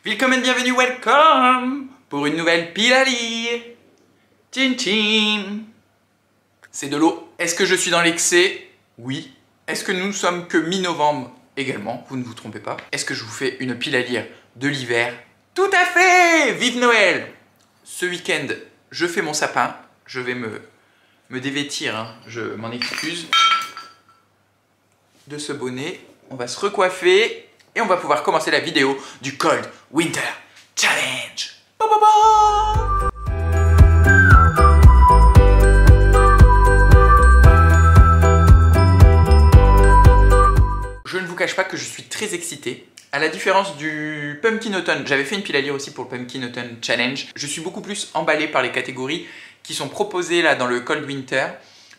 Willkommen, bienvenue, welcome pour une nouvelle pile à lire. Tchin tchin. C'est de l'eau. Est-ce que je suis dans l'excès? Oui. Est-ce que nous ne sommes que mi-novembre? Également, vous ne vous trompez pas. Est-ce que je vous fais une pile à lire de l'hiver? Tout à fait. Vive Noël. Ce week-end, je fais mon sapin. Je vais me dévêtir, hein. Je m'en excuse. De ce bonnet, on va se recoiffer et on va pouvoir commencer la vidéo du Cold Winter Challenge. Ba, ba, ba. Je ne vous cache pas que je suis très excité. À la différence du Pumpkin Autumn, j'avais fait une pile à lire aussi pour le Pumpkin Autumn Challenge. Je suis beaucoup plus emballé par les catégories qui sont proposées là dans le Cold Winter.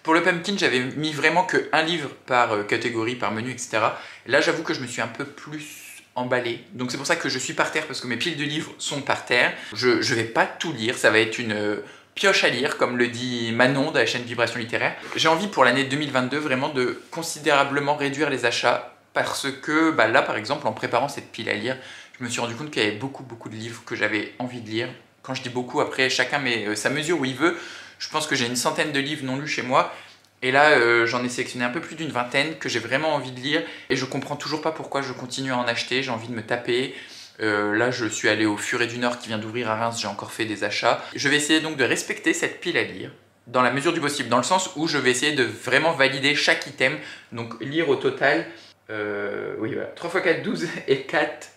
Pour le Pumpkin, j'avais mis vraiment qu'un livre par catégorie, par menu, etc. Là, j'avoue que je me suis un peu plus emballé. Donc c'est pour ça que je suis par terre, parce que mes piles de livres sont par terre. Je ne vais pas tout lire, ça va être une pioche à lire, comme le dit Manon de la chaîne Vibration Littéraire. J'ai envie pour l'année 2022 vraiment de considérablement réduire les achats, parce que là, par exemple, en préparant cette pile à lire, je me suis rendu compte qu'il y avait beaucoup de livres que j'avais envie de lire. Quand je dis beaucoup, après, chacun met sa mesure où il veut. Je pense que j'ai une centaine de livres non lus chez moi. Et là, j'en ai sélectionné un peu plus d'une vingtaine que j'ai vraiment envie de lire. Et je comprends toujours pas pourquoi je continue à en acheter. J'ai envie de me taper. Là, je suis allé au Furet du Nord qui vient d'ouvrir à Reims. J'ai encore fait des achats. Je vais essayer donc de respecter cette pile à lire dans la mesure du possible. Dans le sens où je vais essayer de vraiment valider chaque item. Donc, lire au total... oui, voilà. 3 x 4, 12 et 4...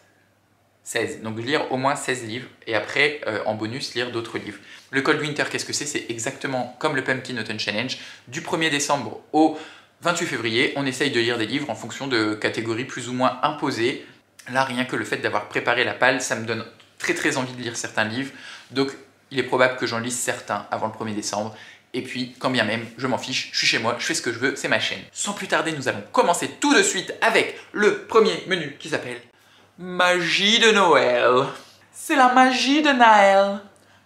16. Donc lire au moins 16 livres et après en bonus lire d'autres livres. Le Cold Winter, qu'est-ce que c'est? C'est exactement comme le Pumpkin Autumn Challenge. Du 1er décembre au 28 février, on essaye de lire des livres en fonction de catégories plus ou moins imposées. Là, rien que le fait d'avoir préparé la palle, ça me donne très envie de lire certains livres. Donc il est probable que j'en lise certains avant le 1er décembre. Et puis, quand bien même, je m'en fiche, je suis chez moi, je fais ce que je veux, c'est ma chaîne. Sans plus tarder, nous allons commencer tout de suite avec le premier menu qui s'appelle Magie de Noël. C'est la magie de Noël.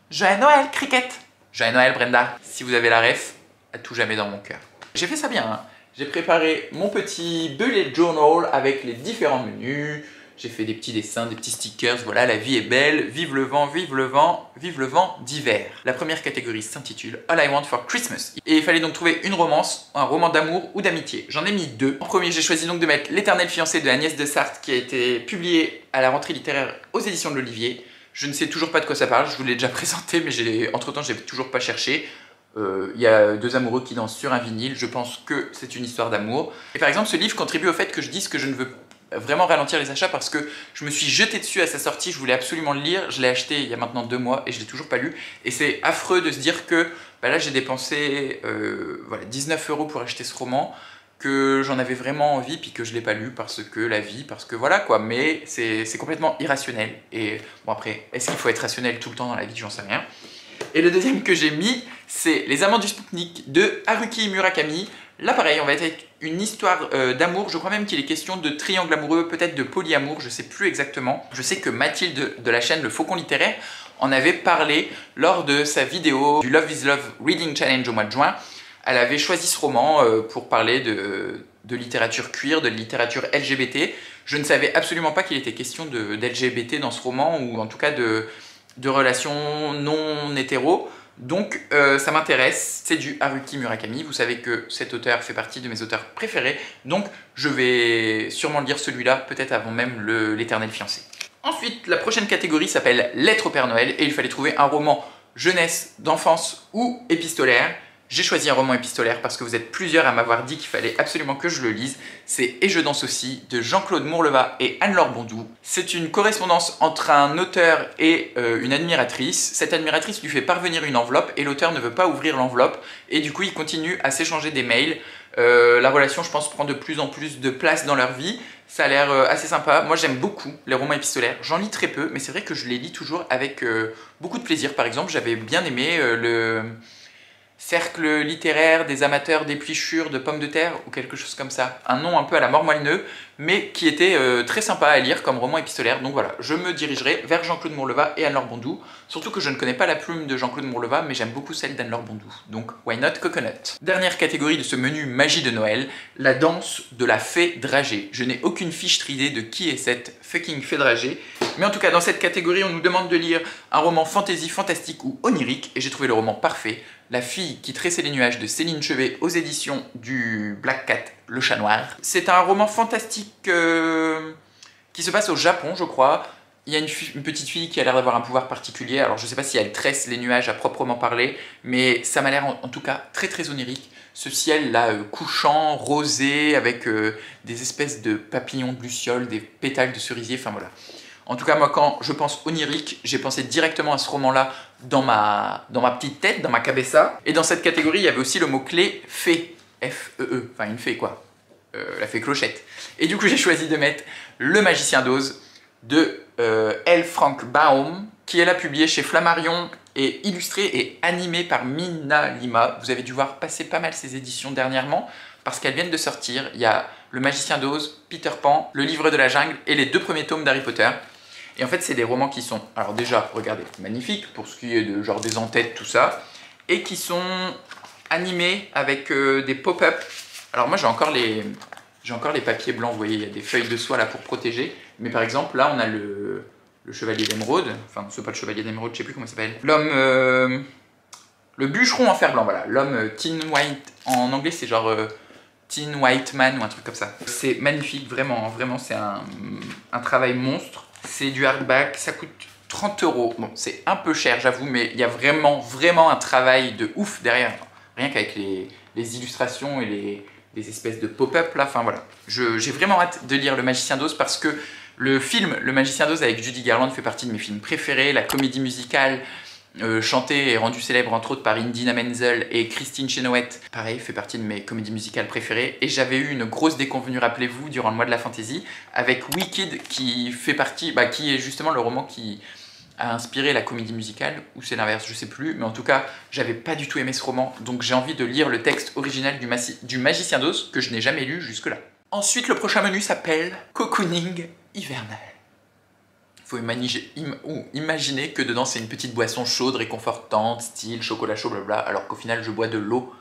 Joyeux Noël, Cricket. Joyeux Noël, Brenda. Si vous avez la ref, à tout jamais dans mon cœur. J'ai fait ça bien, hein. J'ai préparé mon petit bullet journal avec les différents menus. J'ai fait des petits dessins, des petits stickers. Voilà, la vie est belle. Vive le vent, vive le vent, vive le vent d'hiver. La première catégorie s'intitule All I Want for Christmas. Et il fallait donc trouver une romance, un roman d'amour ou d'amitié. J'en ai mis deux. En premier, j'ai choisi donc de mettre L'éternel fiancé de Agnès de Sarthe qui a été publié à la rentrée littéraire aux éditions de l'Olivier. Je ne sais toujours pas de quoi ça parle, je vous l'ai déjà présenté, mais entre-temps, j'ai toujours pas cherché. Il y a deux amoureux qui dansent sur un vinyle, je pense que c'est une histoire d'amour. Et par exemple, ce livre contribue au fait que je dise que je ne veux vraiment ralentir les achats parce que je me suis jeté dessus à sa sortie, je voulais absolument le lire, je l'ai acheté il y a maintenant 2 mois et je l'ai toujours pas lu. Et c'est affreux de se dire que là j'ai dépensé voilà, 19 € pour acheter ce roman, que j'en avais vraiment envie puis que je l'ai pas lu parce que la vie, parce que voilà quoi, mais c'est complètement irrationnel. Et bon après, est-ce qu'il faut être rationnel tout le temps dans la vie? J'en sais rien. Et le deuxième que j'ai mis, c'est Les Amants du Spoutnik de Haruki Murakami. Là pareil, on va être avec une histoire d'amour, je crois même qu'il est question de triangle amoureux, peut-être de polyamour, je sais plus exactement. Je sais que Mathilde de la chaîne Le Faucon Littéraire en avait parlé lors de sa vidéo du Love is Love Reading Challenge au mois de juin. Elle avait choisi ce roman pour parler de littérature queer, de littérature LGBT. Je ne savais absolument pas qu'il était question d'LGBT dans ce roman, ou en tout cas de relations non hétéro. Donc ça m'intéresse, c'est du Haruki Murakami, vous savez que cet auteur fait partie de mes auteurs préférés, donc je vais sûrement lire celui-là, peut-être avant même L'éternel fiancé. Ensuite, la prochaine catégorie s'appelle Lettres au Père Noël, et il fallait trouver un roman jeunesse, d'enfance ou épistolaire. J'ai choisi un roman épistolaire parce que vous êtes plusieurs à m'avoir dit qu'il fallait absolument que je le lise. C'est Et je danse aussi de Jean-Claude Mourleva et Anne-Laure Bondou. C'est une correspondance entre un auteur et une admiratrice. Cette admiratrice lui fait parvenir une enveloppe et l'auteur ne veut pas ouvrir l'enveloppe. Et du coup, ils continuent à s'échanger des mails. La relation, je pense, prend de plus en plus de place dans leur vie. Ça a l'air assez sympa. Moi, j'aime beaucoup les romans épistolaires. J'en lis très peu, mais c'est vrai que je les lis toujours avec beaucoup de plaisir. Par exemple, j'avais bien aimé le Cercle littéraire des amateurs d'épluchures de pommes de terre ou quelque chose comme ça. Un nom un peu à la Mort Molineux mais qui était très sympa à lire comme roman épistolaire. Donc voilà, je me dirigerai vers Jean-Claude Mourleva et Anne-Laure Bondou, surtout que je ne connais pas la plume de Jean-Claude Mourleva, mais j'aime beaucoup celle d'Anne-Laure Bondou, donc why not Coconut. Dernière catégorie de ce menu magie de Noël, la danse de la fée dragée. Je n'ai aucune fiche idée de qui est cette fucking fée dragée, mais en tout cas dans cette catégorie on nous demande de lire un roman fantasy, fantastique ou onirique, et j'ai trouvé le roman parfait, La fille qui tressait les nuages de Céline Chevet aux éditions du Black Cat, le chat noir. C'est un roman fantastique qui se passe au Japon, je crois. Il y a une petite fille qui a l'air d'avoir un pouvoir particulier, alors je sais pas si elle tresse les nuages à proprement parler, mais ça m'a l'air en tout cas très très onirique. Ce ciel là couchant, rosé, avec des espèces de papillons de lucioles, des pétales de cerisier, enfin voilà. En tout cas, moi, quand je pense onirique, j'ai pensé directement à ce roman-là dans ma petite tête, dans ma cabessa. Et dans cette catégorie, il y avait aussi le mot-clé fée, F-E-E, enfin une fée quoi, la fée Clochette. Et du coup, j'ai choisi de mettre Le Magicien d'Oz de L. Frank Baum, qui est là publié chez Flammarion et illustré et animé par Mina Lima. Vous avez dû voir passer pas mal ces éditions dernièrement, parce qu'elles viennent de sortir. Il y a Le Magicien d'Oz, Peter Pan, Le Livre de la Jungle et les 2 premiers tomes d'Harry Potter. Et en fait, c'est des romans qui sont, alors déjà, regardez, magnifiques pour ce qui est de genre des entêtes, tout ça, et qui sont animés avec des pop-up. Alors moi, j'ai encore les papiers blancs, vous voyez, il y a des feuilles de soie là pour protéger. Mais par exemple, là, on a le chevalier d'émeraude, enfin, c'est pas le chevalier d'émeraude, je sais plus comment il s'appelle. L'homme, le bûcheron en fer blanc, voilà, l'homme Tin White, en anglais, c'est genre Tin White Man ou un truc comme ça. C'est magnifique, vraiment, vraiment, c'est un travail monstre. C'est du hardback, ça coûte 30 €. Bon, c'est un peu cher, j'avoue, mais il y a vraiment, vraiment un travail de ouf derrière. Rien qu'avec les illustrations et les espèces de pop-up là, enfin voilà. J'ai vraiment hâte de lire Le Magicien d'Oz parce que le film Le Magicien d'Oz avec Judy Garland fait partie de mes films préférés. La comédie musicale chantée et rendue célèbre entre autres par Idina Menzel et Christine Chenoweth, pareil, fait partie de mes comédies musicales préférées. Et j'avais eu une grosse déconvenue, rappelez-vous, durant le mois de la fantasy, avec Wicked qui fait partie, qui est justement le roman qui a inspiré la comédie musicale, ou c'est l'inverse, je sais plus, mais en tout cas, j'avais pas du tout aimé ce roman, donc j'ai envie de lire le texte original du Magicien d'Oz, que je n'ai jamais lu jusque-là. Ensuite, le prochain menu s'appelle Cocooning hivernal. Il faut imaginer que dedans c'est une petite boisson chaude, réconfortante, style chocolat chaud, blabla, alors qu'au final je bois de l'eau.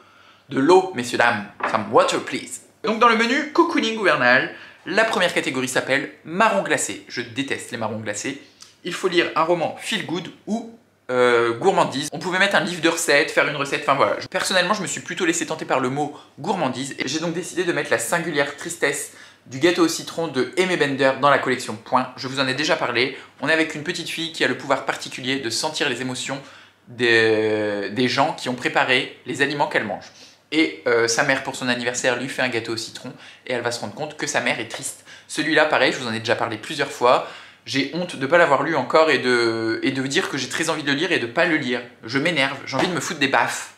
De l'eau, messieurs, dames. Some water, please. Donc dans le menu Cocooning hivernal, la première catégorie s'appelle marron glacé. Je déteste les marrons glacés. Il faut lire un roman feel good ou gourmandise. On pouvait mettre un livre de recettes, faire une recette, enfin voilà. Personnellement, je me suis plutôt laissé tenter par le mot gourmandise et j'ai donc décidé de mettre la singulière tristesse du gâteau au citron de Aimé Bender dans la collection Point. Je vous en ai déjà parlé. On est avec une petite fille qui a le pouvoir particulier de sentir les émotions des gens qui ont préparé les aliments qu'elle mange. Et sa mère, pour son anniversaire, lui fait un gâteau au citron et elle va se rendre compte que sa mère est triste. Celui-là, pareil, je vous en ai déjà parlé plusieurs fois. J'ai honte de ne pas l'avoir lu encore et de dire que j'ai très envie de le lire et de ne pas le lire. Je m'énerve, j'ai envie de me foutre des baffes.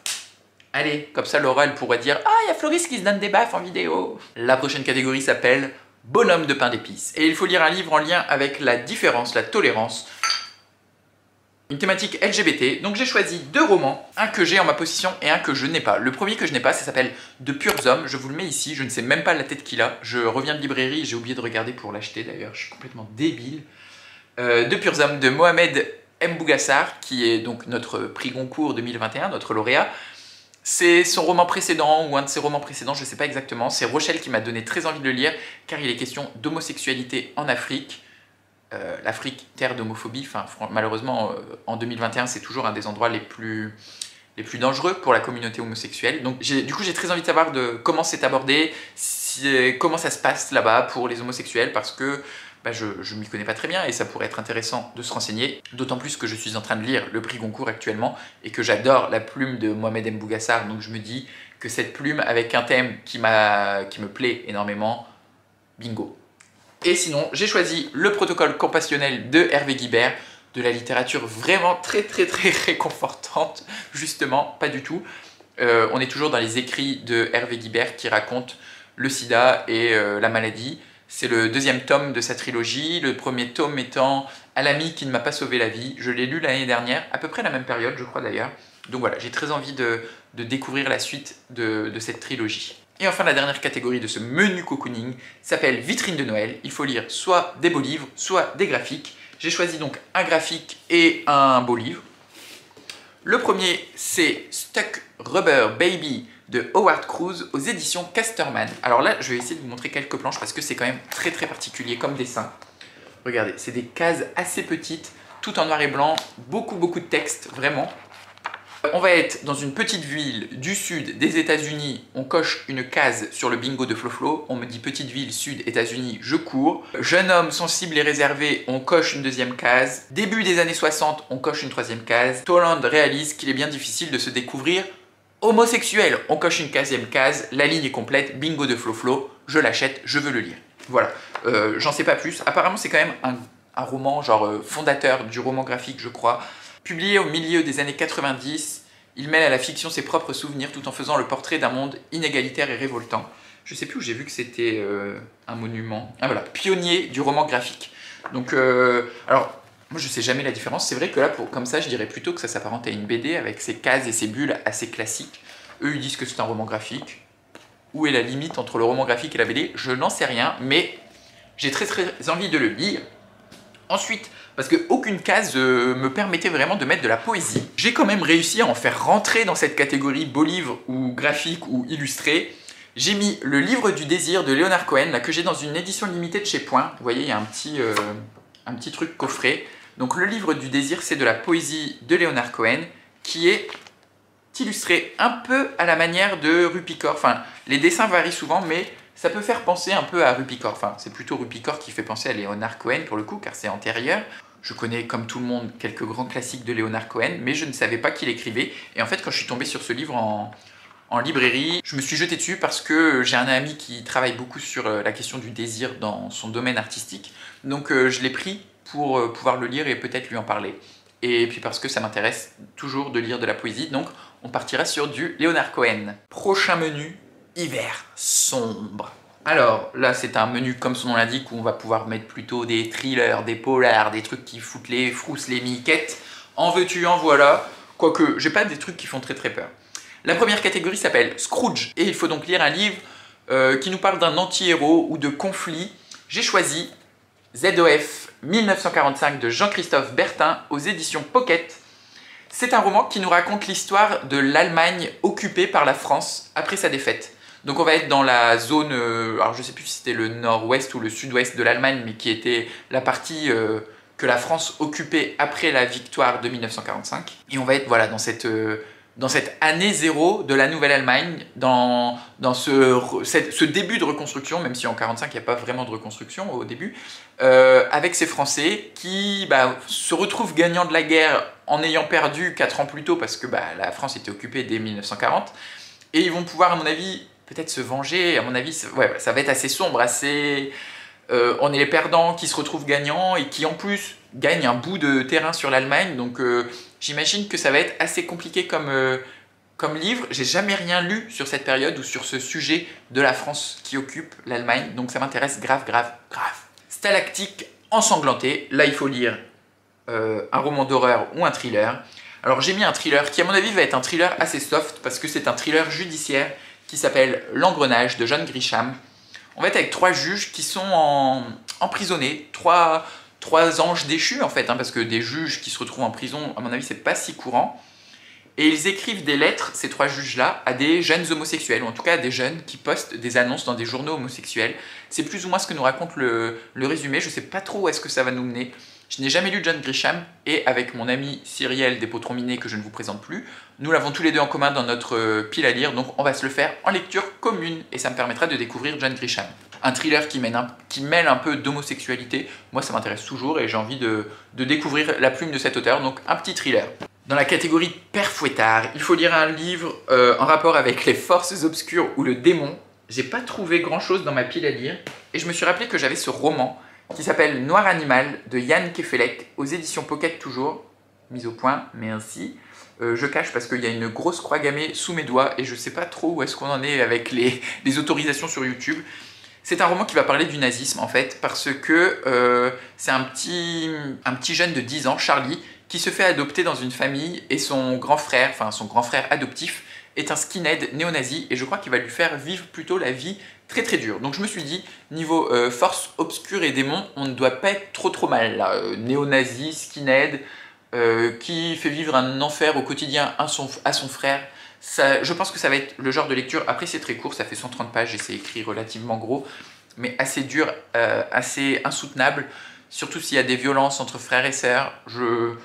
Allez, comme ça Laura elle pourrait dire « Ah, il y a Floris qui se donne des baffes en vidéo !» La prochaine catégorie s'appelle « Bonhomme de pain d'épices » et il faut lire un livre en lien avec la différence, la tolérance, une thématique LGBT. Donc j'ai choisi 2 romans, un que j'ai en ma possession et un que je n'ai pas. Le premier que je n'ai pas, ça s'appelle De purs hommes, je vous le mets ici, je ne sais même pas la tête qu'il a. Je reviens de librairie, j'ai oublié de regarder pour l'acheter d'ailleurs, je suis complètement débile. De purs hommes de Mohamed Mbougassar, qui est donc notre prix Goncourt 2021, notre lauréat. C'est son roman précédent, ou un de ses romans précédents, je ne sais pas exactement. C'est Rochelle qui m'a donné très envie de le lire, car il est question d'homosexualité en Afrique. L'Afrique, terre d'homophobie, enfin, malheureusement, en 2021, c'est toujours un des endroits les plus dangereux pour la communauté homosexuelle. Donc, du coup, j'ai très envie de savoir comment c'est abordé, comment ça se passe là-bas pour les homosexuels, parce que je ne m'y connais pas très bien et ça pourrait être intéressant de se renseigner, d'autant plus que je suis en train de lire le prix Goncourt actuellement et que j'adore la plume de Mohamed Mbougassar, donc je me dis que cette plume avec un thème qui me plaît énormément, bingo. Et sinon, j'ai choisi Le Protocole compassionnel de Hervé Guibert, de la littérature vraiment très réconfortante, justement, pas du tout. On est toujours dans les écrits de Hervé Guibert qui racontent le sida et la maladie. C'est le 2e tome de sa trilogie, le premier tome étant À l'ami qui ne m'a pas sauvé la vie. Je l'ai lu l'année dernière, à peu près la même période, je crois d'ailleurs. Donc voilà, j'ai très envie de découvrir la suite de cette trilogie. Et enfin, la dernière catégorie de ce menu cocooning s'appelle vitrine de Noël. Il faut lire soit des beaux livres, soit des graphiques. J'ai choisi donc un graphique et un beau livre. Le premier, c'est Stuck Rubber Baby de Howard Cruse aux éditions Casterman. Alors là, je vais essayer de vous montrer quelques planches parce que c'est quand même très particulier comme dessin. Regardez, c'est des cases assez petites, tout en noir et blanc, beaucoup de texte, vraiment. On va être dans une petite ville du sud des États-Unis. On coche une case sur le bingo de Flo-Flo. On me dit petite ville sud États-Unis, je cours. Jeune homme sensible et réservé, on coche une deuxième case. Début des années 60, on coche une troisième case. Toland réalise qu'il est bien difficile de se découvrir homosexuel. On coche une 15e case. La ligne est complète. Bingo de Flo-Flo. Je l'achète, je veux le lire. Voilà. J'en sais pas plus. Apparemment, c'est quand même un roman genre fondateur du roman graphique, je crois. Publié au milieu des années 90, il mêle à la fiction ses propres souvenirs tout en faisant le portrait d'un monde inégalitaire et révoltant. Je sais plus où j'ai vu que c'était un monument. Ah voilà, pionnier du roman graphique. Donc, alors, moi je sais jamais la différence. C'est vrai que là, comme ça, je dirais plutôt que ça s'apparente à une BD avec ses cases et ses bulles assez classiques. Eux, ils disent que c'est un roman graphique. Où est la limite entre le roman graphique et la BD? Je n'en sais rien, mais j'ai très envie de le lire. Ensuite, parce qu'aucune case me permettait vraiment de mettre de la poésie, j'ai quand même réussi à en faire rentrer dans cette catégorie beau livre ou graphique ou illustré. J'ai mis le livre du désir de Leonard Cohen, là, que j'ai dans une édition limitée de chez Point. Vous voyez, il y a un petit truc coffret. Donc le livre du désir, c'est de la poésie de Leonard Cohen, qui est illustré un peu à la manière de Rupi Kaur. Enfin, les dessins varient souvent, mais ça peut faire penser un peu à Rupi Kaur. Enfin, c'est plutôt Rupi Kaur qui fait penser à Leonard Cohen pour le coup, car c'est antérieur. Je connais, comme tout le monde, quelques grands classiques de Leonard Cohen, mais je ne savais pas qu'il écrivait. Et en fait, quand je suis tombé sur ce livre en librairie, je me suis jeté dessus parce que j'ai un ami qui travaille beaucoup sur la question du désir dans son domaine artistique. Donc je l'ai pris pour pouvoir le lire et peut-être lui en parler. Et puis parce que ça m'intéresse toujours de lire de la poésie, donc on partira sur du Leonard Cohen. Prochain menu, hiver sombre. Alors là, c'est un menu comme son nom l'indique où on va pouvoir mettre plutôt des thrillers, des polars, des trucs qui foutent les frousses, les miquettes. En veux-tu, en voilà. Quoique, j'ai pas des trucs qui font très peur. La première catégorie s'appelle Scrooge et il faut donc lire un livre qui nous parle d'un anti-héros ou de conflit. J'ai choisi ZOF 1945 de Jean-Christophe Bertin aux éditions Pocket. C'est un roman qui nous raconte l'histoire de l'Allemagne occupée par la France après sa défaite. Donc on va être dans la zone, alors je ne sais plus si c'était le nord-ouest ou le sud-ouest de l'Allemagne, mais qui était la partie que la France occupait après la victoire de 1945. Et on va être voilà, dans cette année zéro de la Nouvelle-Allemagne, dans ce début de reconstruction, même si en 1945 il n'y a pas vraiment de reconstruction au début, avec ces Français qui se retrouvent gagnants de la guerre en ayant perdu 4 ans plus tôt parce que la France était occupée dès 1940. Et ils vont pouvoir, à mon avis, peut-être se venger. À mon avis, ouais, ça va être assez sombre, assez... on est les perdants qui se retrouvent gagnants et qui en plus gagnent un bout de terrain sur l'Allemagne. Donc j'imagine que ça va être assez compliqué comme livre. J'ai jamais rien lu sur cette période ou sur ce sujet de la France qui occupe l'Allemagne. Donc ça m'intéresse grave. Stalactique ensanglanté. Là, il faut lire un roman d'horreur ou un thriller. Alors j'ai mis un thriller qui à mon avis va être un thriller assez soft parce que c'est un thriller judiciaire qui s'appelle L'Engrenage de John Grisham. On va être avec 3 juges qui sont emprisonnés, 3 anges déchus en fait, parce que des juges qui se retrouvent en prison, à mon avis c'est pas si courant. Et ils écrivent des lettres, ces 3 juges-là, à des jeunes homosexuels, ou en tout cas à des jeunes qui postent des annonces dans des journaux homosexuels. C'est plus ou moins ce que nous raconte le résumé, je sais pas trop où est-ce que ça va nous mener. Je n'ai jamais lu John Grisham et avec mon ami Cyriel Despotrons-Minet que je ne vous présente plus, nous l'avons tous les deux en commun dans notre pile à lire, donc on va se le faire en lecture commune et ça me permettra de découvrir John Grisham. Un thriller qui mêle un peu d'homosexualité, moi ça m'intéresse toujours et j'ai envie de découvrir la plume de cet auteur, donc un petit thriller. Dans la catégorie Père Fouettard, il faut lire un livre en rapport avec les forces obscures ou le démon. J'ai pas trouvé grand chose dans ma pile à lire et je me suis rappelé que j'avais ce roman qui s'appelle Noir Animal de Yann Kefelec aux éditions Pocket toujours, mise au point, mais ainsi. Je cache parce qu'il y a une grosse croix gammée sous mes doigts et je sais pas trop où est-ce qu'on en est avec les autorisations sur YouTube. C'est un roman qui va parler du nazisme en fait, parce que c'est un petit jeune de 10 ans, Charlie, qui se fait adopter dans une famille et son grand frère adoptif, est un skinhead néo-nazi et je crois qu'il va lui faire vivre plutôt la vie très très dure. Donc je me suis dit, niveau force obscure et démon, on ne doit pas être trop mal là. Néo-nazi, skinhead, qui fait vivre un enfer au quotidien à son frère. Ça, je pense que ça va être le genre de lecture, après c'est très court, ça fait 130 pages et c'est écrit relativement gros, mais assez dur, assez insoutenable, surtout s'il y a des violences entre frères et sœurs. Je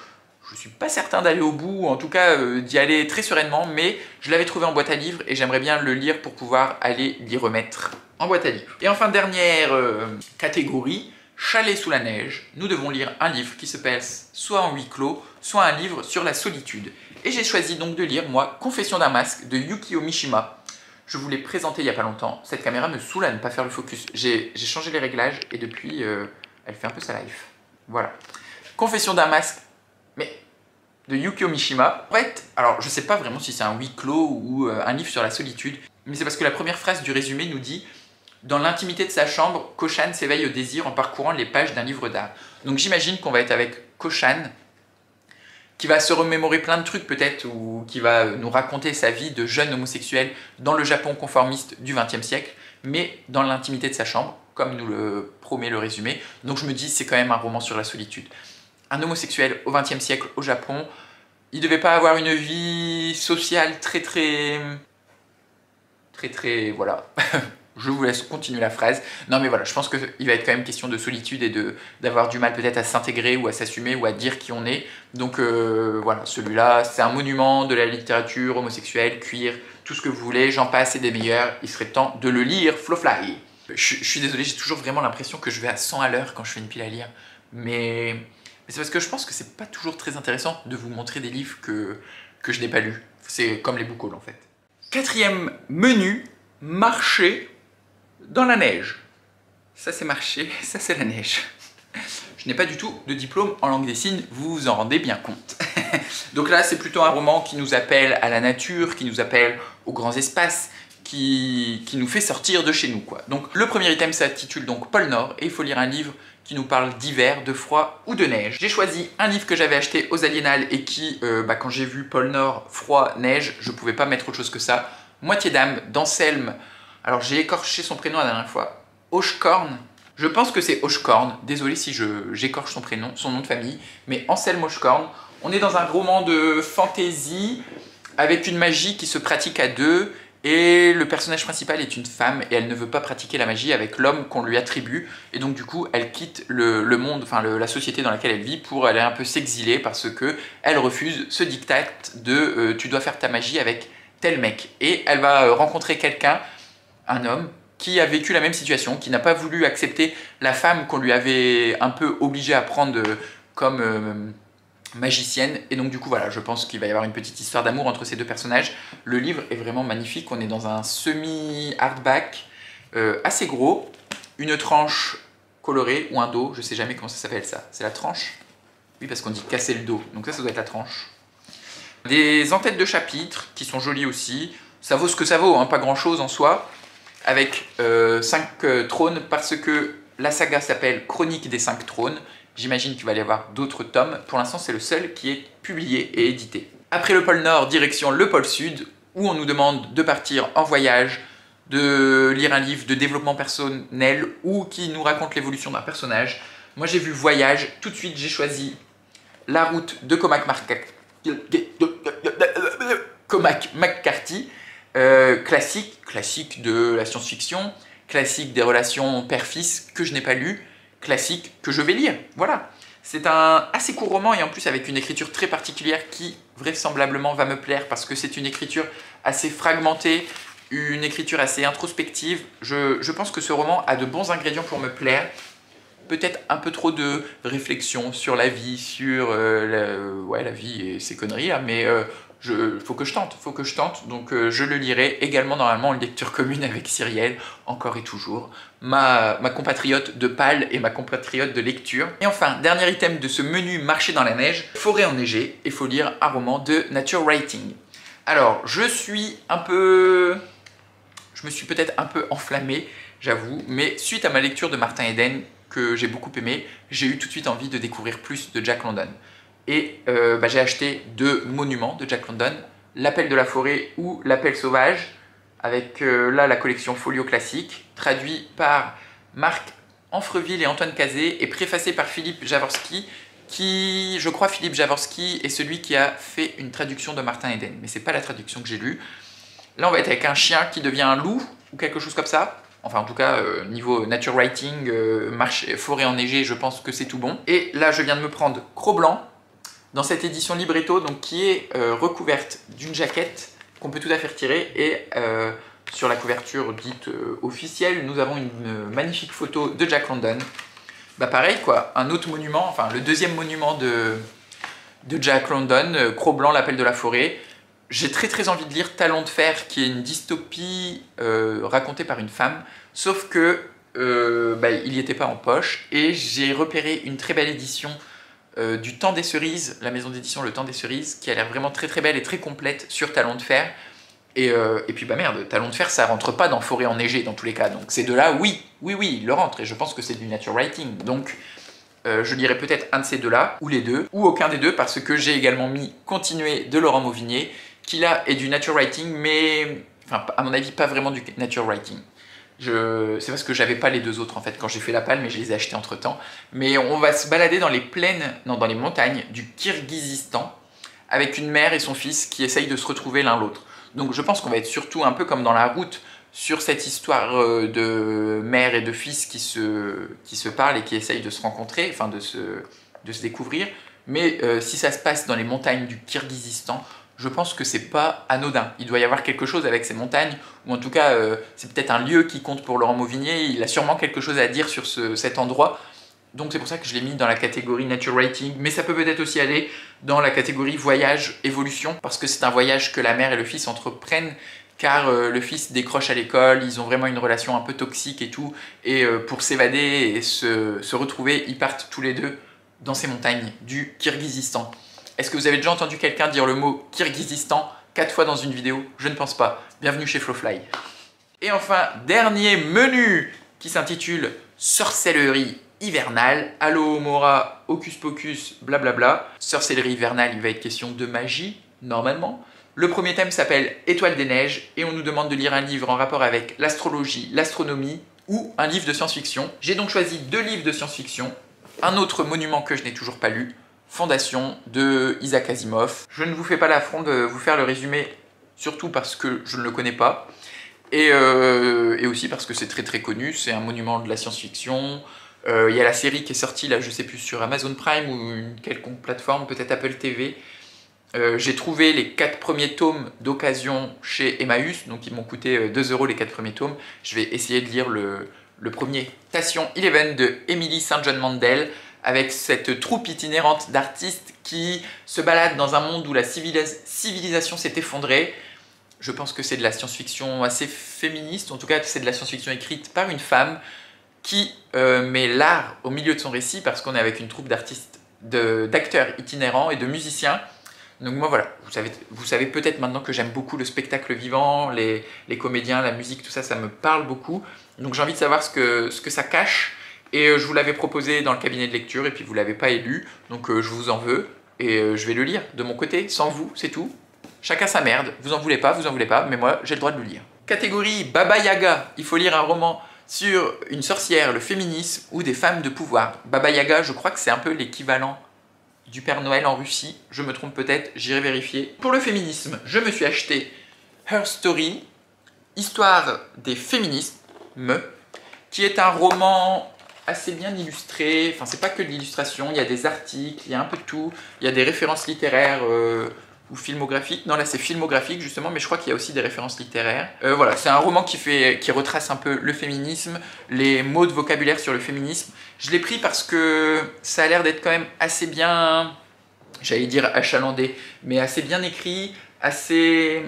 suis pas certain d'aller au bout, ou en tout cas d'y aller très sereinement, mais je l'avais trouvé en boîte à livres et j'aimerais bien le lire pour pouvoir aller l'y remettre en boîte à livres. Et enfin, dernière catégorie, chalet sous la neige. Nous devons lire un livre qui se passe soit en huis clos, soit un livre sur la solitude. Et j'ai choisi donc de lire, moi, Confession d'un masque de Yukio Mishima. Je vous l'ai présenté il n'y a pas longtemps. Cette caméra me saoule à ne pas faire le focus. J'ai changé les réglages et depuis, elle fait un peu sa life. Voilà. Confession d'un masque, mais de Yukio Mishima. En fait, alors je sais pas vraiment si c'est un huis clos ou un livre sur la solitude, mais c'est parce que la première phrase du résumé nous dit « Dans l'intimité de sa chambre, Koshan s'éveille au désir en parcourant les pages d'un livre d'art. » Donc j'imagine qu'on va être avec Koshan, qui va se remémorer plein de trucs peut-être, ou qui va nous raconter sa vie de jeune homosexuel dans le Japon conformiste du XXe siècle, mais dans l'intimité de sa chambre, comme nous le promet le résumé. Donc je me dis, c'est quand même un roman sur la solitude. Un homosexuel au XXe siècle au Japon, il devait pas avoir une vie sociale voilà. Je vous laisse continuer la phrase. Non mais voilà, je pense qu'il va être quand même question de solitude et d'avoir du mal peut-être à s'intégrer ou à s'assumer ou à dire qui on est. Donc voilà, celui-là, c'est un monument de la littérature homosexuelle, queer, tout ce que vous voulez, j'en passe et des meilleurs. Il serait temps de le lire, Flowfly. Je suis désolé, j'ai toujours vraiment l'impression que je vais à 100 à l'heure quand je fais une pile à lire. Mais c'est parce que je pense que c'est pas toujours très intéressant de vous montrer des livres que je n'ai pas lus. C'est comme les book hauls en fait. Quatrième menu, marcher dans la neige. Ça c'est marcher, ça c'est la neige. Je n'ai pas du tout de diplôme en langue des signes, vous vous en rendez bien compte. Donc là c'est plutôt un roman qui nous appelle à la nature, qui nous appelle aux grands espaces, qui nous fait sortir de chez nous, quoi. Donc le premier item s'intitule donc Pôle Nord et il faut lire un livre qui nous parle d'hiver, de froid ou de neige. J'ai choisi un livre que j'avais acheté aux Aliénales et qui, quand j'ai vu Pôle Nord, froid, neige, je pouvais pas mettre autre chose que ça. Moitié d'âme d'Anselme. Alors j'ai écorché son prénom la dernière fois. Hochkorn. Je pense que c'est Hochkorn. Désolé si j'écorche son prénom, son nom de famille. Mais Anselme Hochkorn. On est dans un roman de fantasy avec une magie qui se pratique à deux. Et le personnage principal est une femme et elle ne veut pas pratiquer la magie avec l'homme qu'on lui attribue. Et donc du coup, elle quitte le monde, enfin la société dans laquelle elle vit pour aller un peu s'exiler parce que elle refuse ce diktat de tu dois faire ta magie avec tel mec. Et elle va rencontrer quelqu'un, un homme, qui a vécu la même situation, qui n'a pas voulu accepter la femme qu'on lui avait un peu obligé à prendre comme magicienne. Et donc du coup voilà, je pense qu'il va y avoir une petite histoire d'amour entre ces deux personnages. Le livre est vraiment magnifique, on est dans un semi-hardback assez gros, une tranche colorée ou un dos, je sais jamais comment ça s'appelle ça. C'est la tranche? Oui, parce qu'on dit casser le dos, donc ça doit être la tranche. Des entêtes de chapitres qui sont jolies aussi, ça vaut ce que ça vaut, hein, pas grand chose en soi, avec 5 trônes parce que la saga s'appelle Chronique des 5 trônes. J'imagine qu'il va y avoir d'autres tomes. Pour l'instant, c'est le seul qui est publié et édité. Après le pôle Nord, direction le pôle Sud, où on nous demande de partir en voyage, de lire un livre de développement personnel ou qui nous raconte l'évolution d'un personnage. Moi, j'ai vu Voyage. Tout de suite, j'ai choisi La route de Cormac McCarthy. Classique de la science-fiction, classique des relations père-fils que je n'ai pas lu, classique que je vais lire, voilà. C'est un assez court roman et en plus avec une écriture très particulière qui vraisemblablement va me plaire parce que c'est une écriture assez fragmentée, une écriture assez introspective. Je pense que ce roman a de bons ingrédients pour me plaire. Peut-être un peu trop de réflexion sur la vie, sur la vie et ses conneries, hein, mais faut que je tente, donc je le lirai également normalement en lecture commune avec Cyrielle, encore et toujours, ma compatriote de pâle et ma compatriote de lecture. Et enfin, dernier item de ce menu marché dans la neige, forêt enneigée, et faut lire un roman de nature writing. Alors, je me suis peut-être un peu enflammé, j'avoue, mais suite à ma lecture de Martin Eden, que j'ai beaucoup aimé, j'ai eu tout de suite envie de découvrir plus de Jack London. Et j'ai acheté 2 monuments de Jack London, L'appel de la forêt ou L'appel sauvage, avec là la collection Folio classique, traduit par Marc Anfreville et Antoine Cazé et préfacé par Philippe Jaworski, qui, je crois, Philippe Jaworski est celui qui a fait une traduction de Martin Eden, mais c'est pas la traduction que j'ai lue. Là, on va être avec un chien qui devient un loup ou quelque chose comme ça. Enfin, en tout cas, niveau nature writing, forêt enneigée, je pense que c'est tout bon. Et là, je viens de me prendre Cro-Blanc dans cette édition libretto, donc qui est recouverte d'une jaquette qu'on peut tout à fait retirer. Et sur la couverture dite officielle, nous avons une magnifique photo de Jack London. Bah pareil quoi, un autre monument, enfin le deuxième monument de Jack London, Cro-Blanc, L'appel de la forêt. J'ai très envie de lire Talon de fer, qui est une dystopie racontée par une femme, sauf que il n'y était pas en poche, et j'ai repéré une très belle édition du Temps des cerises, la maison d'édition Le Temps des cerises, qui a l'air vraiment très belle et très complète sur Talon de fer. Et puis bah merde, Talon de fer ça rentre pas dans Forêt enneigée dans tous les cas, donc ces deux-là, oui, il le rentre, et je pense que c'est du nature writing, donc je lirai peut-être un de ces deux-là, ou les deux, ou aucun des deux, parce que j'ai également mis Continuer de Laurent Mauvigné, qui là est du nature writing, mais enfin à mon avis pas vraiment du nature writing. C'est parce que j'avais pas les deux autres en fait quand j'ai fait la palme, mais je les ai achetés entre temps. Mais on va se balader dans les plaines, non, dans les montagnes du Kirghizistan, avec une mère et son fils qui essayent de se retrouver l'un l'autre. Donc je pense qu'on va être surtout un peu comme dans La Route, sur cette histoire de mère et de fils qui se parlent et qui essayent de se rencontrer, enfin de se découvrir. Mais si ça se passe dans les montagnes du Kirghizistan, je pense que c'est pas anodin. Il doit y avoir quelque chose avec ces montagnes, ou en tout cas c'est peut-être un lieu qui compte pour Laurent Mauvigné, il a sûrement quelque chose à dire sur cet endroit. Donc c'est pour ça que je l'ai mis dans la catégorie nature writing, mais ça peut peut-être aussi aller dans la catégorie voyage, évolution, parce que c'est un voyage que la mère et le fils entreprennent, car le fils décroche à l'école, ils ont vraiment une relation un peu toxique et tout, et pour s'évader et se retrouver, ils partent tous les deux dans ces montagnes du Kirghizistan. Est-ce que vous avez déjà entendu quelqu'un dire le mot Kirghizistan 4 fois dans une vidéo? Je ne pense pas. Bienvenue chez Flowfly. Et enfin, dernier menu qui s'intitule Sorcellerie hivernale. Allo Mora, Hocus Pocus, blablabla. Sorcellerie hivernale, il va être question de magie, normalement. Le premier thème s'appelle Étoile des neiges et on nous demande de lire un livre en rapport avec l'astrologie, l'astronomie ou un livre de science-fiction. J'ai donc choisi 2 livres de science-fiction. Un autre monument que je n'ai toujours pas lu, Fondation de Isaac Asimov. Je ne vous fais pas l'affront de vous faire le résumé, surtout parce que je ne le connais pas, et aussi parce que c'est très connu, c'est un monument de la science-fiction. Il y a la série qui est sortie, là je sais plus, sur Amazon Prime ou une quelconque plateforme, peut-être Apple TV. J'ai trouvé les 4 premiers tomes d'occasion chez Emmaüs, donc ils m'ont coûté 2 € les 4 premiers tomes. Je vais essayer de lire le premier, Station 11 de Emily St. John Mandel, avec cette troupe itinérante d'artistes qui se baladent dans un monde où la civilisation s'est effondrée. Je pense que c'est de la science-fiction assez féministe, en tout cas c'est de la science-fiction écrite par une femme qui met l'art au milieu de son récit, parce qu'on est avec une troupe d'artistes, d'acteurs itinérants et de musiciens. Donc moi voilà, vous savez peut-être maintenant que j'aime beaucoup le spectacle vivant, les comédiens, la musique, tout ça, ça me parle beaucoup. Donc j'ai envie de savoir ce que ça cache. Et je vous l'avais proposé dans le cabinet de lecture et puis vous ne l'avez pas élu, donc je vous en veux et je vais le lire de mon côté, sans vous, c'est tout. Chacun sa merde, vous en voulez pas, mais moi j'ai le droit de le lire. Catégorie Baba Yaga, il faut lire un roman sur une sorcière, le féminisme ou des femmes de pouvoir. Baba Yaga, je crois que c'est un peu l'équivalent du Père Noël en Russie, je me trompe peut-être, j'irai vérifier. Pour le féminisme, je me suis acheté Her Story, Histoire des féministes, qui est un roman assez bien illustré, enfin c'est pas que de l'illustration, il y a des articles, il y a un peu de tout, il y a des références littéraires ou filmographiques, non là c'est filmographique justement, mais je crois qu'il y a aussi des références littéraires. Voilà, c'est un roman qui retrace un peu le féminisme, les mots de vocabulaire sur le féminisme. Je l'ai pris parce que ça a l'air d'être quand même assez bien, j'allais dire achalandé, mais assez bien écrit, assez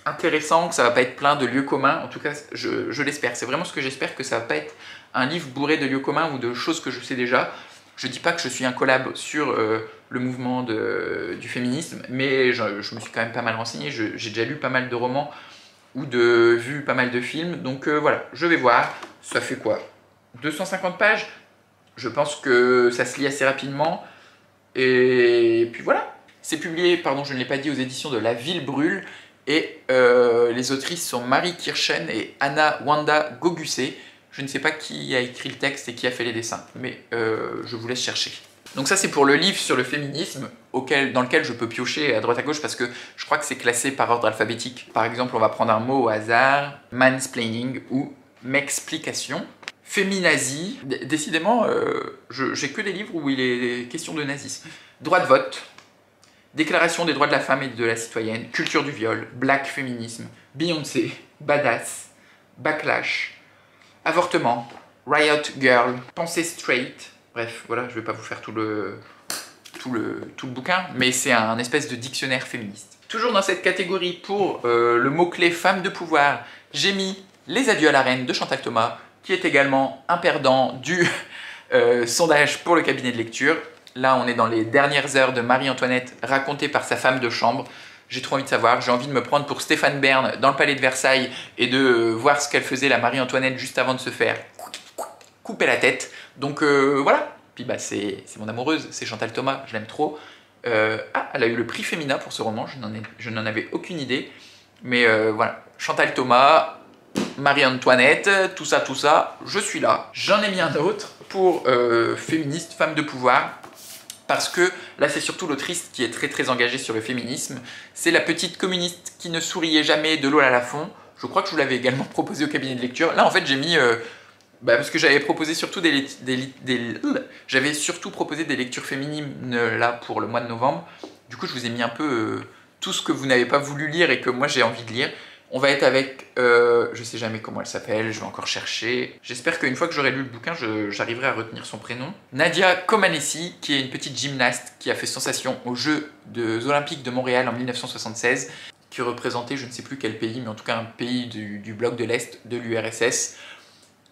intéressant, que ça va pas être plein de lieux communs, en tout cas je l'espère, c'est vraiment ce que j'espère, que ça va pas être un livre bourré de lieux communs ou de choses que je sais déjà. Je dis pas que je suis un collab sur le mouvement du féminisme, mais je me suis quand même pas mal renseigné, j'ai déjà lu pas mal de romans ou vu pas mal de films, donc voilà, je vais voir. Ça fait quoi, 250 pages? Je pense que ça se lit assez rapidement, et puis voilà. C'est publié, pardon, je ne l'ai pas dit, aux éditions de La Ville Brûle. Et les autrices sont Marie Kirchen et Anna Wanda Gogusé. Je ne sais pas qui a écrit le texte et qui a fait les dessins, mais je vous laisse chercher. Donc ça c'est pour le livre sur le féminisme dans lequel je peux piocher à droite à gauche parce que je crois que c'est classé par ordre alphabétique. Par exemple, on va prendre un mot au hasard, mansplaining ou m'explication. Féminazie, décidément, j'ai que des livres où il est question de nazisme. Droit de vote, déclaration des droits de la femme et de la citoyenne, culture du viol, black féminisme, Beyoncé, badass, backlash, avortement, riot girl, pensée straight. Bref, voilà, je vais pas vous faire tout le bouquin, mais c'est un espèce de dictionnaire féministe. Toujours dans cette catégorie, pour le mot-clé femme de pouvoir, j'ai mis Les adieux à la reine de Chantal Thomas, qui est également un perdant du sondage pour le cabinet de lecture. Là, on est dans les dernières heures de Marie-Antoinette racontées par sa femme de chambre. J'ai trop envie de savoir, j'ai envie de me prendre pour Stéphane Bern dans le palais de Versailles et de voir ce qu'elle faisait, la Marie-Antoinette, juste avant de se faire couper la tête. Donc voilà, puis bah, c'est mon amoureuse, c'est Chantal Thomas, je l'aime trop. Elle a eu le prix Femina pour ce roman, je n'en avais aucune idée. Mais voilà, Chantal Thomas, Marie-Antoinette, tout ça, je suis là. J'en ai mis un autre pour féministe, femme de pouvoir. Parce que là, c'est surtout l'autrice qui est très engagée sur le féminisme. C'est la petite communiste qui ne souriait jamais de Lola Lafont. Je crois que je vous l'avais également proposé au cabinet de lecture. Là, en fait, j'ai mis... parce que j'avais proposé surtout j'avais surtout proposé des lectures féminines là pour le mois de novembre. Du coup, je vous ai mis un peu tout ce que vous n'avez pas voulu lire et que moi j'ai envie de lire. On va être avec, je sais jamais comment elle s'appelle, je vais encore chercher. J'espère qu'une fois que j'aurai lu le bouquin, j'arriverai à retenir son prénom. Nadia Comaneci, qui est une petite gymnaste qui a fait sensation aux Jeux Olympiques de Montréal en 1976, qui représentait je ne sais plus quel pays, mais en tout cas un pays du bloc de l'Est de l'URSS,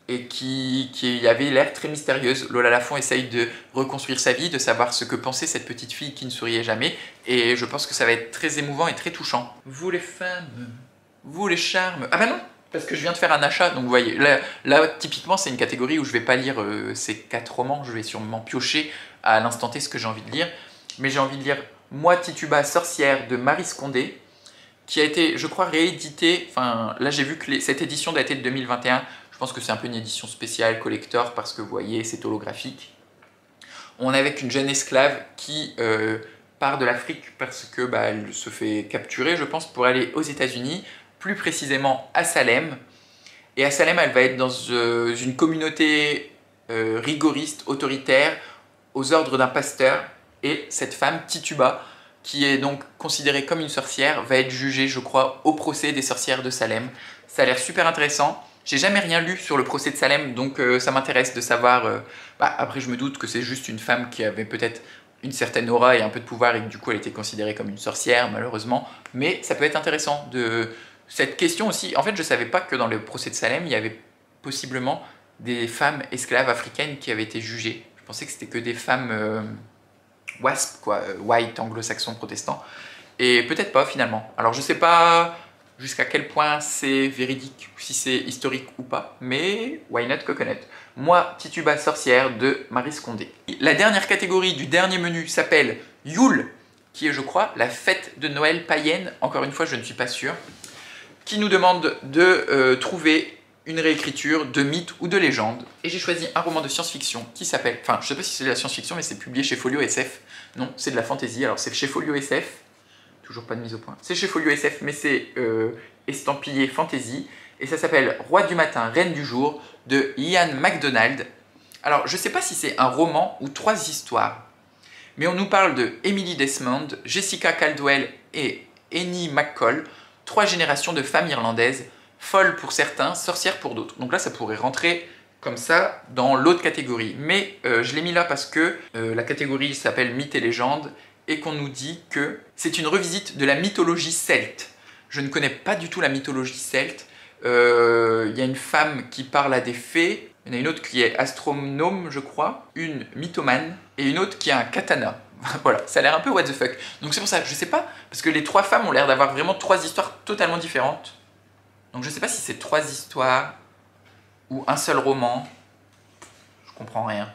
et qui avait l'air très mystérieuse. Lola Lafont essaye de reconstruire sa vie, de savoir ce que pensait cette petite fille qui ne souriait jamais, et je pense que ça va être très émouvant et très touchant. Vous les femmes... Vous les charmes... Ah bah non, parce que je viens de faire un achat, donc vous voyez, là typiquement c'est une catégorie où je vais pas lire ces 4 romans, je vais sûrement piocher à l'instant T ce que j'ai envie de lire, mais j'ai envie de lire Moi Tituba sorcière de Marie Scondé, qui a été, je crois, réédité, enfin là j'ai vu que cette édition datait de 2021, je pense que c'est un peu une édition spéciale, collector, parce que vous voyez, c'est holographique. On est avec une jeune esclave qui part de l'Afrique parce que elle se fait capturer, je pense, pour aller aux États-Unis, plus précisément à Salem. Et à Salem, elle va être dans une communauté rigoriste, autoritaire, aux ordres d'un pasteur. Et cette femme, Tituba, qui est donc considérée comme une sorcière, va être jugée, je crois, au procès des sorcières de Salem. Ça a l'air super intéressant. J'ai jamais rien lu sur le procès de Salem, donc ça m'intéresse de savoir... après, je me doute que c'est juste une femme qui avait peut-être une certaine aura et un peu de pouvoir et que du coup, elle était considérée comme une sorcière, malheureusement. Mais ça peut être intéressant de... Cette question aussi, en fait, je ne savais pas que dans le procès de Salem, il y avait possiblement des femmes esclaves africaines qui avaient été jugées. Je pensais que c'était que des femmes WASP, quoi, white, anglo-saxon, protestants. Et peut-être pas, finalement. Alors, je ne sais pas jusqu'à quel point c'est véridique, si c'est historique ou pas, mais why not coconut. Moi, Tituba sorcière de Marie Scondé. La dernière catégorie du dernier menu s'appelle Yule, qui est, je crois, la fête de Noël païenne. Encore une fois, je ne suis pas sûr. Qui nous demande de trouver une réécriture de mythe ou de légende. Et j'ai choisi un roman de science-fiction qui s'appelle... Enfin, je sais pas si c'est de la science-fiction, mais c'est publié chez Folio SF. Non, c'est de la fantasy. Alors, c'est chez Folio SF. Toujours pas de mise au point. C'est chez Folio SF, mais c'est estampillé fantasy. Et ça s'appelle Roi du matin, Reine du jour, de Ian MacDonald. Alors, je sais pas si c'est un roman ou 3 histoires. Mais on nous parle de Emily Desmond, Jessica Caldwell et Annie McCall. 3 générations de femmes irlandaises, folles pour certains, sorcières pour d'autres. Donc là, ça pourrait rentrer comme ça dans l'autre catégorie. Mais je l'ai mis là parce que la catégorie s'appelle Mythes et légendes et qu'on nous dit que c'est une revisite de la mythologie celte. Je ne connais pas du tout la mythologie celte. Il y a une femme qui parle à des fées, il y en a une autre qui est astronome, je crois, une mythomane et une autre qui a un katana. Voilà, ça a l'air un peu what the fuck. Donc c'est pour ça, je sais pas, parce que les 3 femmes ont l'air d'avoir vraiment 3 histoires totalement différentes. Donc je sais pas si c'est 3 histoires ou un seul roman. Je comprends rien.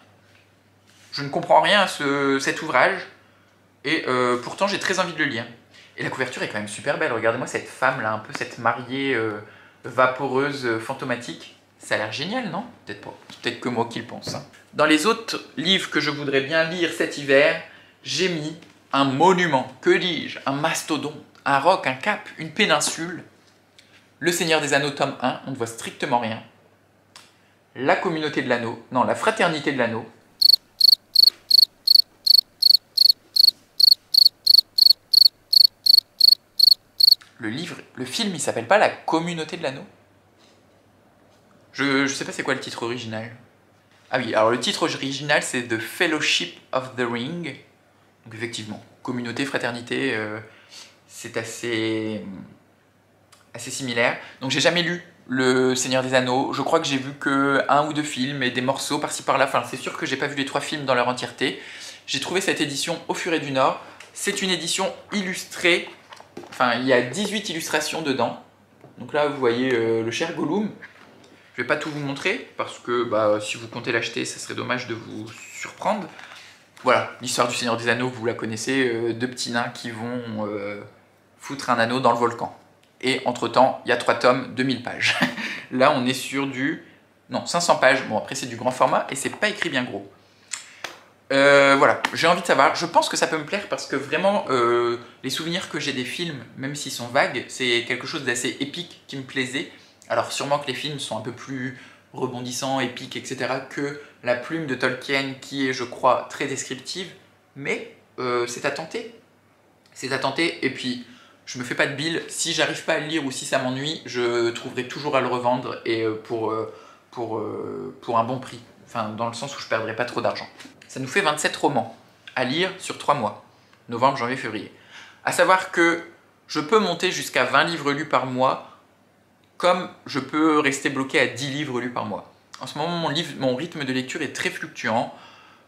Je ne comprends rien à cet ouvrage. Et pourtant, j'ai très envie de le lire. Et la couverture est quand même super belle. Regardez-moi cette femme là, un peu cette mariée vaporeuse, fantomatique. Ça a l'air génial, non? Peut-être pas. C'est peut-être que moi qui le pense. Hein. Dans les autres livres que je voudrais bien lire cet hiver, j'ai mis un monument. Que dis-je? Un mastodonte, un roc, un cap, une péninsule. Le Seigneur des Anneaux, tome 1, on ne voit strictement rien. La communauté de l'anneau, non, la fraternité de l'anneau. Le film, il s'appelle pas La communauté de l'anneau? Je sais pas c'est quoi le titre original. Ah oui, alors le titre original c'est The Fellowship of the Ring. Donc effectivement, communauté, fraternité, c'est assez similaire. Donc j'ai jamais lu Le Seigneur des Anneaux. Je crois que j'ai vu que 1 ou 2 films et des morceaux par-ci par-là. Enfin, c'est sûr que j'ai pas vu les 3 films dans leur entièreté. J'ai trouvé cette édition au Furet du Nord. C'est une édition illustrée. Enfin, il y a 18 illustrations dedans. Donc là, vous voyez le cher Gollum. Je vais pas tout vous montrer parce que bah, si vous comptez l'acheter, ça serait dommage de vous surprendre. Voilà, l'histoire du Seigneur des Anneaux, vous la connaissez, 2 petits nains qui vont foutre un anneau dans le volcan. Et entre-temps, il y a 3 tomes, 2000 pages. Là, on est sur du... Non, 500 pages. Bon, après, c'est du grand format et c'est pas écrit bien gros. Voilà, j'ai envie de savoir. Je pense que ça peut me plaire parce que vraiment, les souvenirs que j'ai des films, même s'ils sont vagues, c'est quelque chose d'assez épique qui me plaisait. Alors sûrement que les films sont un peu plus rebondissants, épiques, etc. que la plume de Tolkien qui est, je crois, très descriptive. Mais c'est à tenter. C'est à tenter. Et puis, je me fais pas de bile. Si j'arrive pas à le lire ou si ça m'ennuie, je trouverai toujours à le revendre et pour un bon prix. Enfin, dans le sens où je perdrai pas trop d'argent. Ça nous fait 27 romans à lire sur 3 mois. Novembre, janvier, février. À savoir que je peux monter jusqu'à 20 livres lus par mois, comme je peux rester bloqué à 10 livres lus par mois. En ce moment, mon rythme de lecture est très fluctuant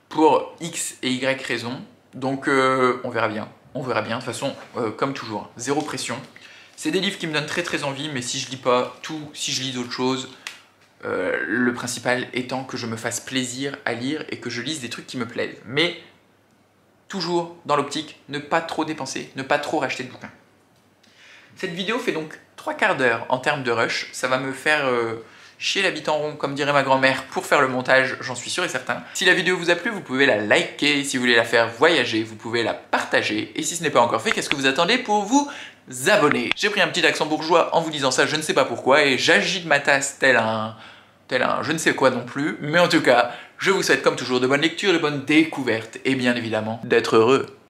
pour X et Y raisons. Donc on verra bien. On verra bien. De toute façon, comme toujours, zéro pression. C'est des livres qui me donnent très très envie, mais si je lis pas tout, si je lis d'autres choses, le principal étant que je me fasse plaisir à lire et que je lise des trucs qui me plaisent. Mais toujours dans l'optique, ne pas trop dépenser, ne pas trop racheter de bouquins. Cette vidéo fait donc 3/4 d'heure en termes de rush. Ça va me faire chier la bite en rond, comme dirait ma grand-mère, pour faire le montage, j'en suis sûr et certain. Si la vidéo vous a plu, vous pouvez la liker. Si vous voulez la faire voyager, vous pouvez la partager. Et si ce n'est pas encore fait, qu'est-ce que vous attendez pour vous abonner? J'ai pris un petit accent bourgeois en vous disant ça, je ne sais pas pourquoi, et j'agite ma tasse tel un je ne sais quoi non plus. Mais en tout cas, je vous souhaite comme toujours de bonnes lectures, de bonnes découvertes, et bien évidemment, d'être heureux.